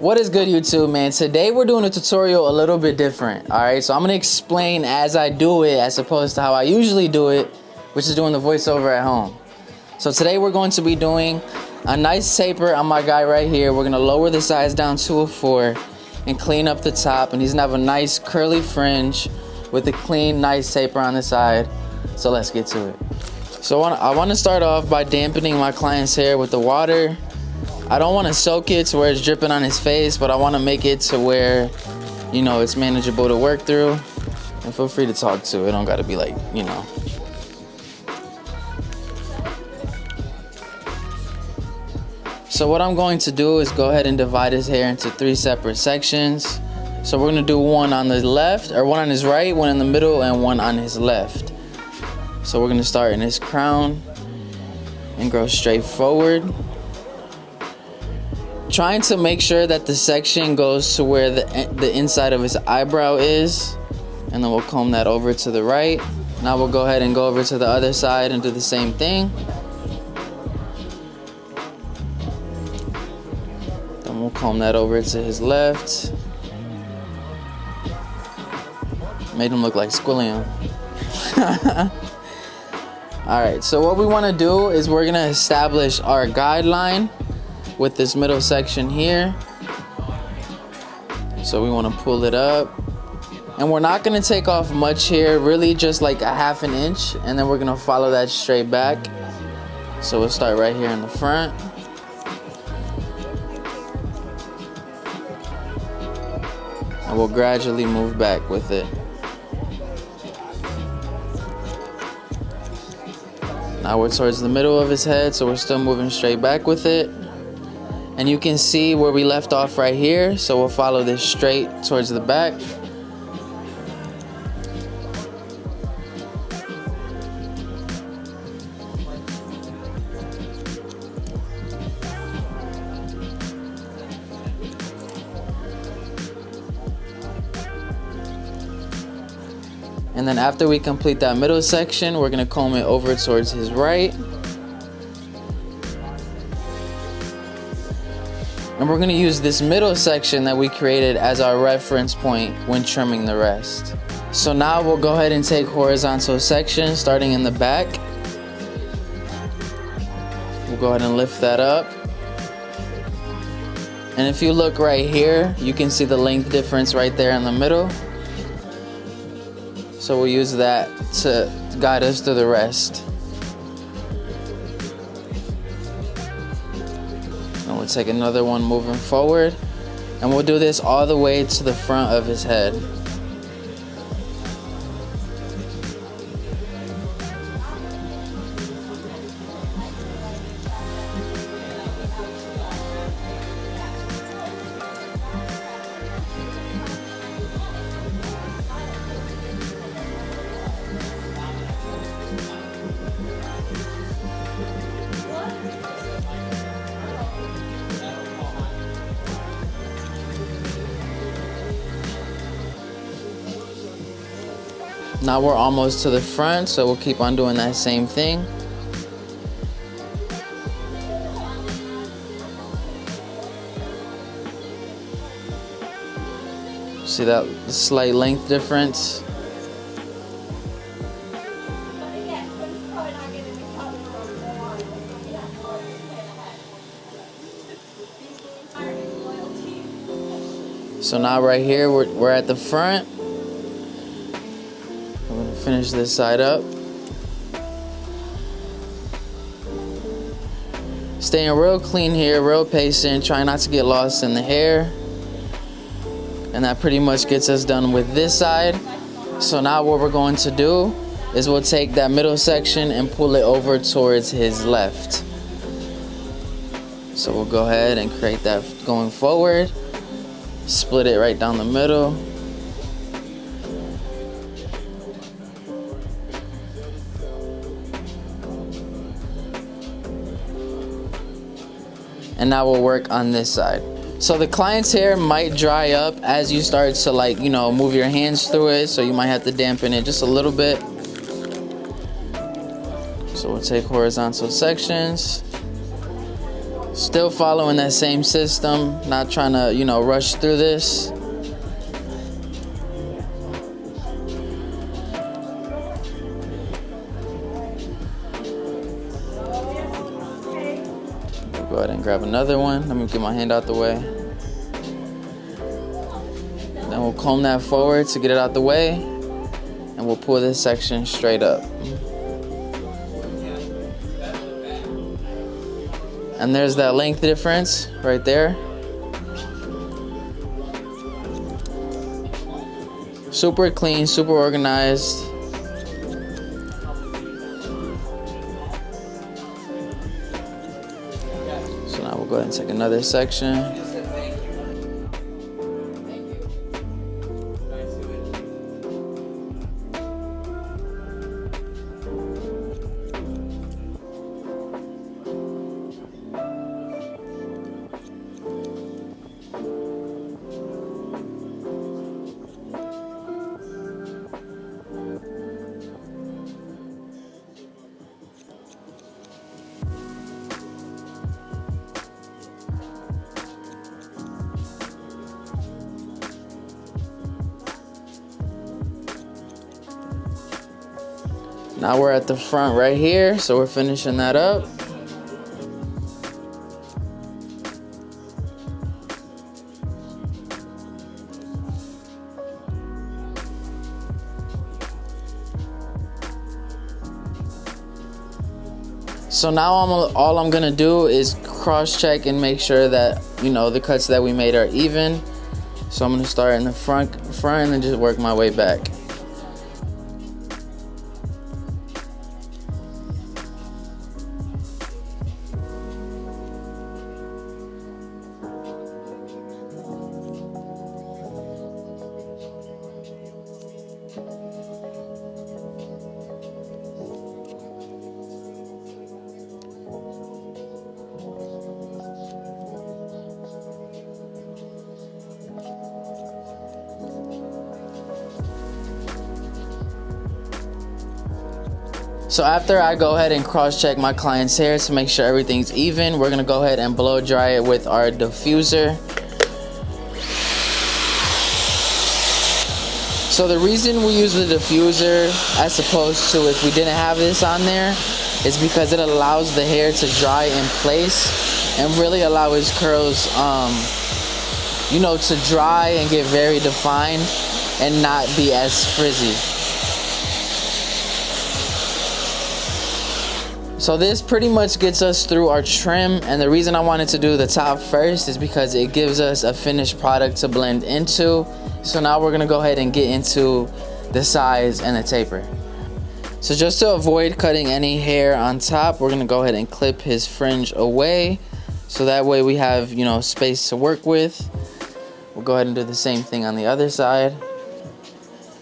What is good, YouTube, man? Today we're doing a tutorial a little bit different, all right? So I'm gonna explain as I do it as opposed to how I usually do it, which is doing the voiceover at home. So today we're going to be doing a nice taper on my guy right here. We're gonna lower the sides down to a 4 and clean up the top, and he's gonna have a nice curly fringe with a clean, nice taper on the side. So let's get to it. So I want to start off by dampening my client's hair with the water. I don't want to soak it to where it's dripping on his face, but I want to make it to where, you know, it's manageable to work through. And feel free to talk to it. Don't got to be like, you know. So what I'm going to do is go ahead and divide his hair into 3 separate sections. So we're going to do one on the left, or one on his right, one in the middle, and one on his left. So we're going to start in his crown and go straight forward, trying to make sure that the section goes to where the inside of his eyebrow is, and then we'll comb that over to the right. Now we'll go ahead and go over to the other side and do the same thing. Then we'll comb that over to his left. Made him look like Squilliam. Alright, so what we want to do is we're going to establish our guideline with this middle section here. So we want to pull it up, and we're not going to take off much here, really just like a ½ inch, and then we're going to follow that straight back. So we'll start right here in the front. And we'll gradually move back with it. Now we're towards the middle of his head, so we're still moving straight back with it. And you can see where we left off right here, so we'll follow this straight towards the back. And then after we complete that middle section, we're gonna comb it over towards his right. And we're gonna use this middle section that we created as our reference point when trimming the rest. So now we'll go ahead and take horizontal sections starting in the back. We'll go ahead and lift that up. And if you look right here, you can see the length difference right there in the middle. So we'll use that to guide us through the rest. And we'll take another one moving forward, and we'll do this all the way to the front of his head. Now we're almost to the front, so we'll keep on doing that same thing. See that slight length difference? So now right here, we're at the front. I'm gonna finish this side up. Staying real clean here, real patient, trying not to get lost in the hair. And that pretty much gets us done with this side. So now what we're going to do is we'll take that middle section and pull it over towards his left. So we'll go ahead and create that going forward. Split it right down the middle. And now we'll work on this side. So the client's hair might dry up as you start to, like, you know, move your hands through it, so you might have to dampen it just a little bit. So we'll take horizontal sections. Still following that same system, not trying to, you know, rush through this. Go ahead and grab another one. Let me get my hand out the way. Then we'll comb that forward to get it out the way, and we'll pull this section straight up. And there's that length difference right there. Super clean, super organized. So now we'll go ahead and take another section. Now we're at the front right here, so we're finishing that up. So now all I'm gonna do is cross check and make sure that, you know, the cuts that we made are even. So I'm gonna start in the front and then just work my way back. So after I go ahead and cross-check my client's hair to make sure everything's even, we're gonna go ahead and blow dry it with our diffuser. So the reason we use the diffuser as opposed to if we didn't have this on there is because it allows the hair to dry in place and really allow his curls, you know, to dry and get very defined and not be as frizzy. So this pretty much gets us through our trim, and the reason I wanted to do the top first is because it gives us a finished product to blend into. So now we're gonna go ahead and get into the sides and the taper. So just to avoid cutting any hair on top, we're gonna go ahead and clip his fringe away. So that way we have, you know, space to work with. We'll go ahead and do the same thing on the other side.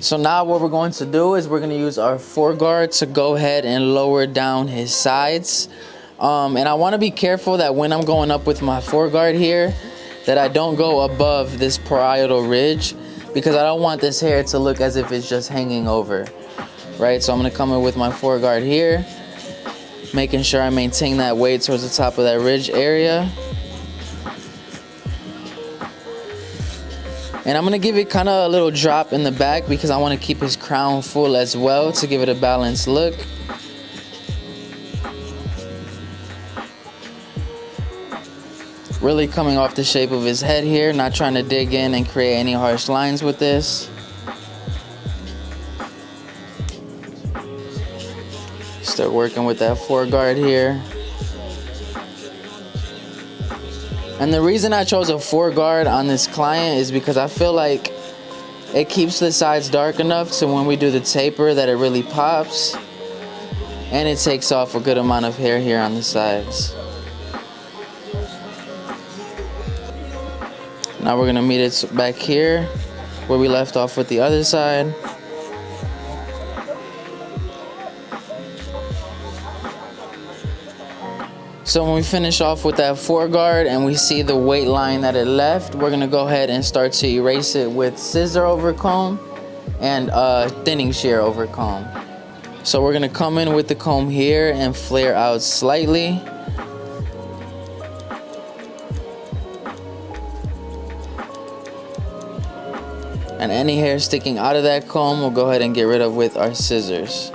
So now what we're going to do is we're going to use our foreguard to go ahead and lower down his sides. And I want to be careful that when I'm going up with my foreguard here, that I don't go above this parietal ridge, because I don't want this hair to look as if it's just hanging over, right? So I'm going to come in with my foreguard here, making sure I maintain that weight towards the top of that ridge area. And I'm gonna give it kind of a little drop in the back because I want to keep his crown full as well to give it a balanced look. Really coming off the shape of his head here, not trying to dig in and create any harsh lines with this. Start working with that foreguard here. And the reason I chose a foreguard on this client is because I feel like it keeps the sides dark enough so when we do the taper that it really pops, and it takes off a good amount of hair here on the sides. Now we're gonna meet it back here where we left off with the other side. So when we finish off with that foreguard and we see the weight line that it left, we're gonna go ahead and start to erase it with scissor over comb and thinning shear over comb. So we're gonna come in with the comb here and flare out slightly. And any hair sticking out of that comb, we'll go ahead and get rid of with our scissors.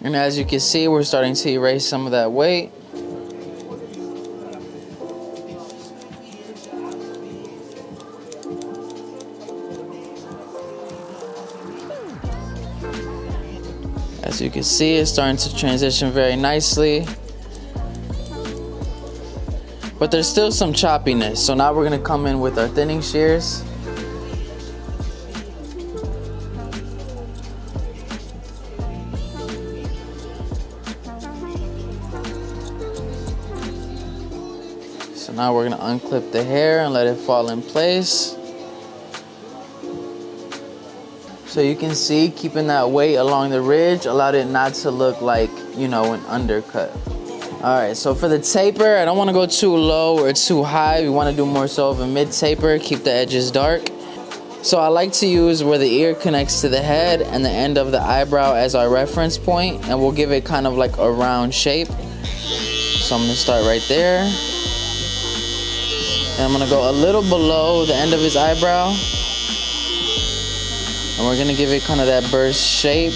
And as you can see, we're starting to erase some of that weight. As you can see, it's starting to transition very nicely. But there's still some choppiness. So now we're gonna come in with our thinning shears. So now we're gonna unclip the hair and let it fall in place. So you can see, keeping that weight along the ridge allowed it not to look like, you know, an undercut. All right, so for the taper, I don't wanna go too low or too high. We wanna do more so of a mid taper, keep the edges dark. So I like to use where the ear connects to the head and the end of the eyebrow as our reference point, and we'll give it kind of like a round shape. So I'm gonna start right there. And I'm gonna go a little below the end of his eyebrow. And we're gonna give it kind of that burst shape.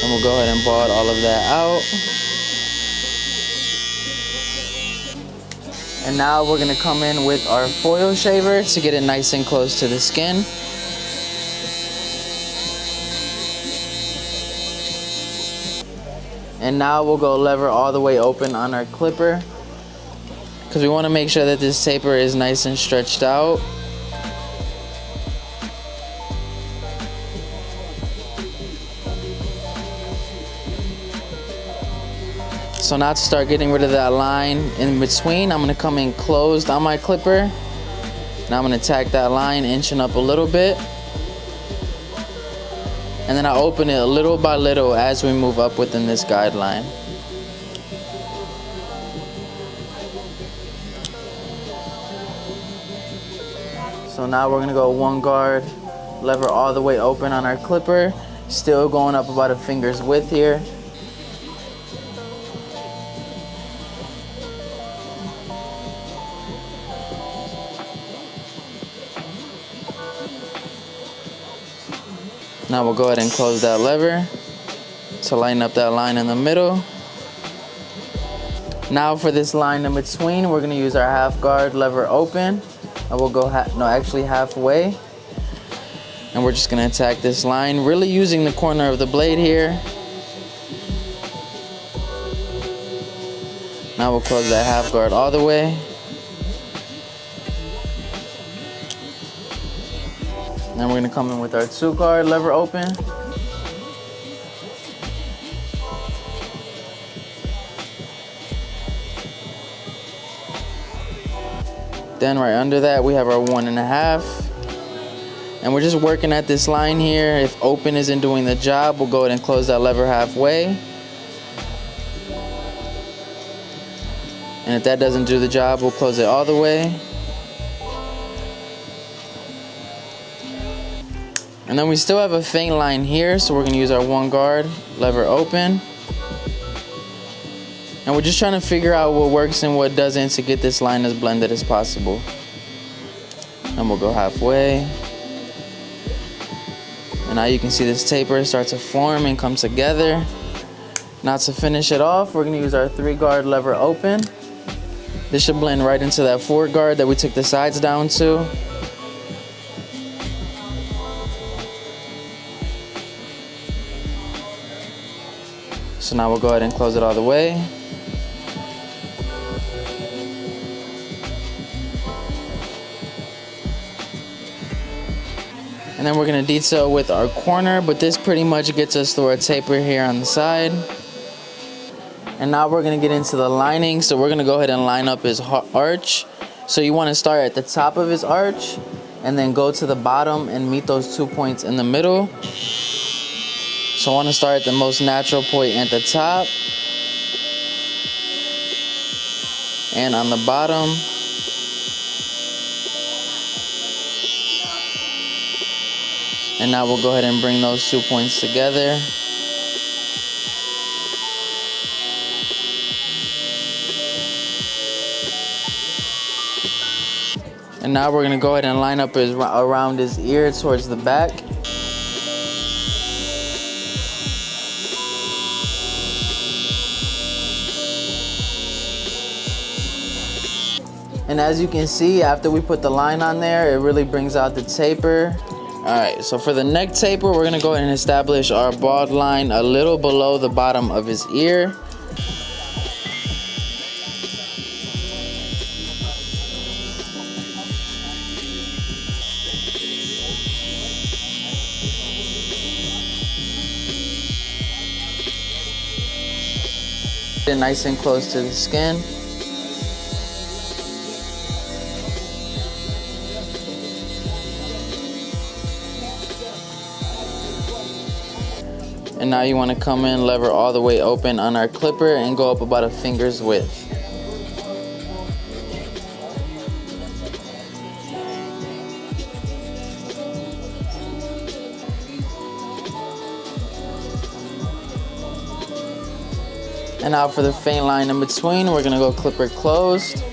And we'll go ahead and bald all of that out. And now we're gonna come in with our foil shaver to get it nice and close to the skin. And now we'll go lever all the way open on our clipper, because we want to make sure that this taper is nice and stretched out. So now to start getting rid of that line in between, I'm going to come in closed on my clipper. Now I'm going to tack that line, inching up a little bit. And then I open it little by little as we move up within this guideline. So now we're gonna go one guard, lever all the way open on our clipper, still going up about a finger's width here. Now we'll go ahead and close that lever to line up that line in the middle. Now for this line in between, we're gonna use our half guard, lever open, and we'll go halfway. And we're just gonna attack this line, really using the corner of the blade here. Now we'll close that half guard all the way. Then we're gonna come in with our 2 guard, lever open. Then right under that, we have our 1.5. And we're just working at this line here. If open isn't doing the job, we'll go ahead and close that lever halfway. And if that doesn't do the job, we'll close it all the way. And then we still have a faint line here, so we're gonna use our 1 guard, lever open. And we're just trying to figure out what works and what doesn't to get this line as blended as possible. And we'll go halfway. And now you can see this taper start to form and come together. Now to finish it off, we're gonna use our 3 guard, lever open. This should blend right into that 4 guard that we took the sides down to. So now we'll go ahead and close it all the way. And then we're gonna detail with our corner, but this pretty much gets us through our taper here on the side. And now we're gonna get into the lining. So we're gonna go ahead and line up his arch. So you wanna start at the top of his arch and then go to the bottom and meet those 2 points in the middle. So I want to start at the most natural point at the top and on the bottom. And now we'll go ahead and bring those 2 points together. And now we're gonna go ahead and line up around his ear towards the back. And as you can see, after we put the line on there, it really brings out the taper. All right, so for the neck taper, we're gonna go ahead and establish our bald line a little below the bottom of his ear. Get it nice and close to the skin. And now you want to come in, lever all the way open on our clipper and go up about a finger's width. And now for the faint line in between, we're gonna go clipper closed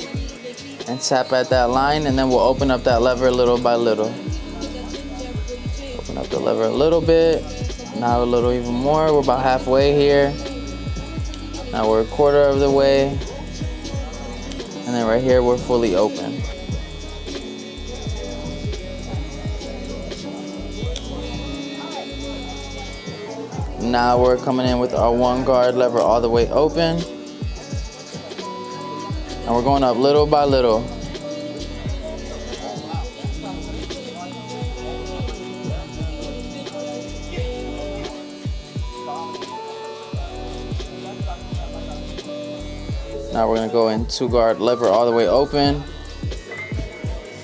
and tap at that line, and then we'll open up that lever little by little. Open up the lever a little bit, now a little even more. We're about halfway here. Now we're a quarter of the way. And then right here, we're fully open. Now we're coming in with our 1 guard lever all the way open. And we're going up little by little. Now we're gonna go in 2 guard lever all the way open.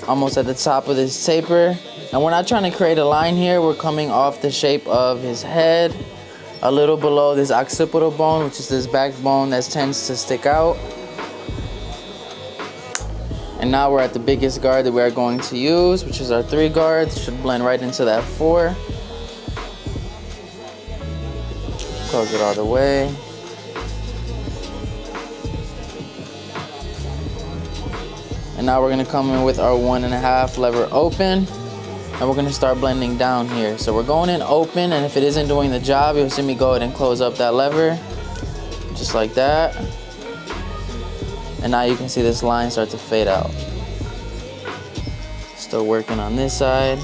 Almost at the top of this taper. And we're not trying to create a line here. We're coming off the shape of his head, a little below this occipital bone, which is this backbone that tends to stick out. And now we're at the biggest guard that we are going to use, which is our 3 guards. Should blend right into that 4. Close it all the way. And now we're gonna come in with our 1.5 lever open. And we're gonna start blending down here. So we're going in open, and if it isn't doing the job, you'll see me go ahead and close up that lever, just like that. And now you can see this line start to fade out. Still working on this side.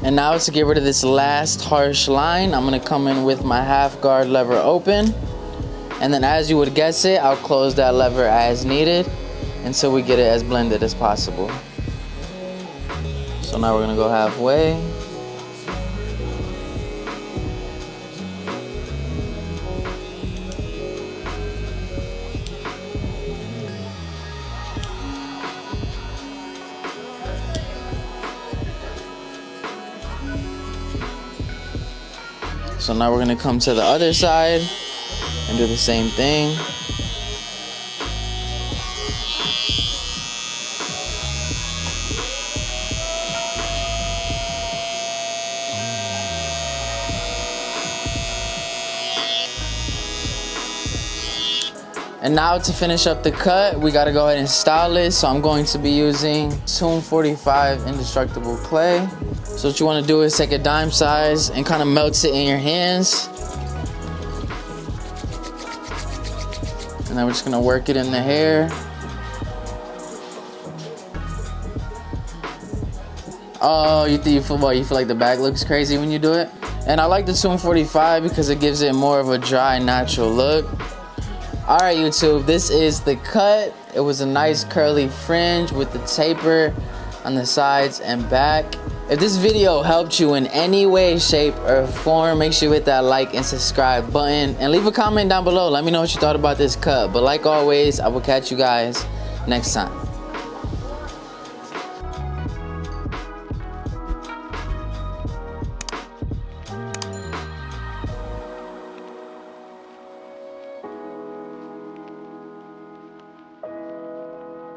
And now to get rid of this last harsh line, I'm gonna come in with my 1/2 guard lever open. And then as you would guess it, I'll close that lever as needed until we get it as blended as possible. So now we're gonna go halfway. So now we're gonna come to the other side and do the same thing. And now to finish up the cut, we gotta go ahead and style it. So I'm going to be using Tomb 45 Indestructible Clay. So what you wanna do is take a dime size and kind of melt it in your hands. And then we're just gonna work it in the hair. Oh, you feel like the back looks crazy when you do it? And I like the Tomb 45 because it gives it more of a dry, natural look. All right, YouTube, this is the cut. It was a nice curly fringe with the taper on the sides and back. If this video helped you in any way, shape, or form, make sure you hit that like and subscribe button and leave a comment down below. Let me know what you thought about this cut. But like always, I will catch you guys next time.